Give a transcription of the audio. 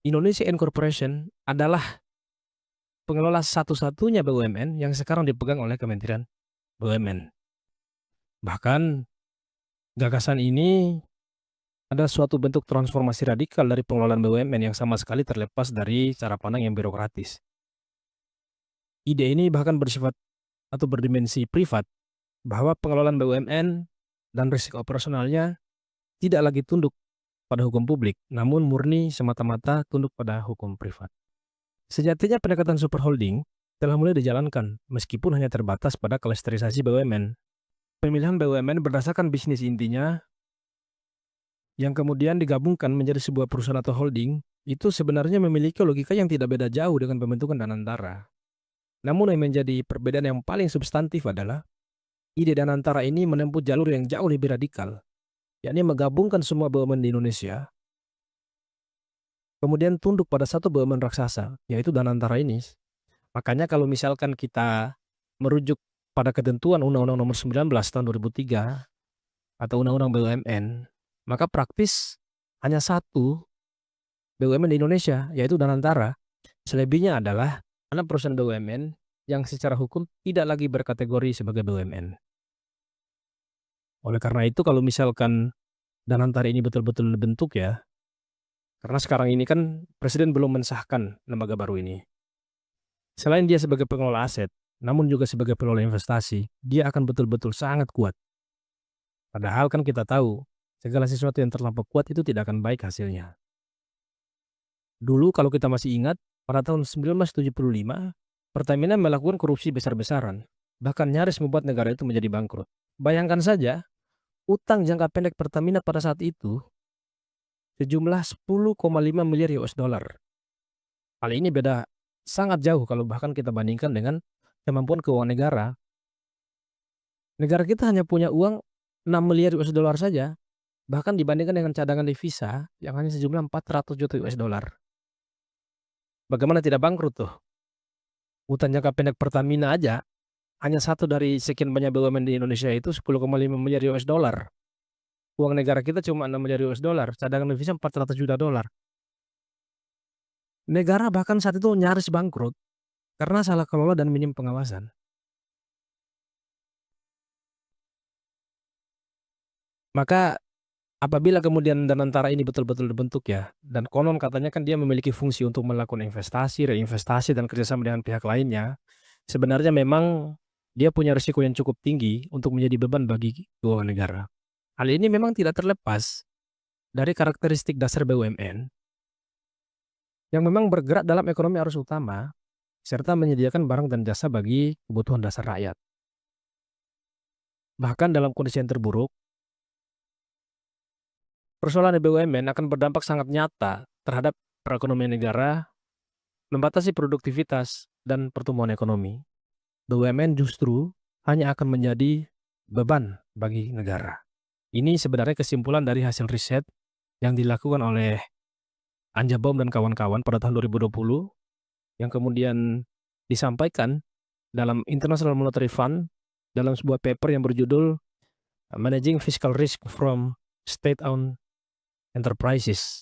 Indonesia Incorporation adalah pengelola satu-satunya BUMN yang sekarang dipegang oleh Kementerian BUMN. Bahkan gagasan ini adalah suatu bentuk transformasi radikal dari pengelolaan BUMN yang sama sekali terlepas dari cara pandang yang birokratis. Ide ini bahkan bersifat atau berdimensi privat, bahwa pengelolaan BUMN dan risiko operasionalnya tidak lagi tunduk pada hukum publik, namun murni semata-mata tunduk pada hukum privat. Sejatinya pendekatan superholding telah mulai dijalankan, meskipun hanya terbatas pada klasterisasi BUMN. Pemilihan BUMN berdasarkan bisnis intinya yang kemudian digabungkan menjadi sebuah perusahaan atau holding, itu sebenarnya memiliki logika yang tidak beda jauh dengan pembentukan Danantara. Namun yang menjadi perbedaan yang paling substantif adalah ide Danantara ini menempuh jalur yang jauh lebih radikal, yakni menggabungkan semua BUMN di Indonesia, kemudian tunduk pada satu BUMN raksasa, yaitu Danantara ini. Makanya kalau misalkan kita merujuk pada ketentuan Undang-Undang Nomor 19 Tahun 2003 atau Undang-Undang BUMN, maka praktis hanya satu BUMN di Indonesia, yaitu Danantara. Selebihnya adalah anak perusahaan BUMN yang secara hukum tidak lagi berkategori sebagai BUMN. Oleh karena itu kalau misalkan Danantara ini betul-betul dibentuk ya, karena sekarang ini kan Presiden belum mensahkan lembaga baru ini. Selain dia sebagai pengelola aset, namun juga sebagai pengelola investasi, dia akan betul-betul sangat kuat. Padahal kan kita tahu, segala sesuatu yang terlampau kuat itu tidak akan baik hasilnya. Dulu kalau kita masih ingat, pada tahun 1975, Pertamina melakukan korupsi besar-besaran, bahkan nyaris membuat negara itu menjadi bangkrut. Bayangkan saja, utang jangka pendek Pertamina pada saat itu sejumlah 10,5 miliar US dollar. Hal ini beda sangat jauh kalau bahkan kita bandingkan dengan kemampuan keuangan negara. Negara kita hanya punya uang 6 miliar US dollar saja, bahkan dibandingkan dengan cadangan devisa yang hanya sejumlah 400 juta US dollar. Bagaimana tidak bangkrut tuh? Utang jangka pendek Pertamina aja hanya satu dari sekian banyak BUMN di Indonesia itu 10,5 miliar US dollar. Uang negara kita cuma 6 miliar US dollar, cadangan devisa 400 juta dolar. Negara bahkan saat itu nyaris bangkrut karena salah kelola dan minim pengawasan. Maka apabila kemudian Danantara ini betul-betul dibentuk ya, dan konon katanya kan dia memiliki fungsi untuk melakukan investasi, reinvestasi, dan kerjasama dengan pihak lainnya, sebenarnya memang dia punya risiko yang cukup tinggi untuk menjadi beban bagi keuangan negara. Hal ini memang tidak terlepas dari karakteristik dasar BUMN yang memang bergerak dalam ekonomi arus utama, serta menyediakan barang dan jasa bagi kebutuhan dasar rakyat. Bahkan dalam kondisi yang terburuk, persoalan di BUMN akan berdampak sangat nyata terhadap perekonomian negara, membatasi produktivitas dan pertumbuhan ekonomi. BUMN justru hanya akan menjadi beban bagi negara. Ini sebenarnya kesimpulan dari hasil riset yang dilakukan oleh Anja Baum dan kawan-kawan pada tahun 2020 yang kemudian disampaikan dalam International Monetary Fund dalam sebuah paper yang berjudul Managing Fiscal Risk from State-Owned Enterprises.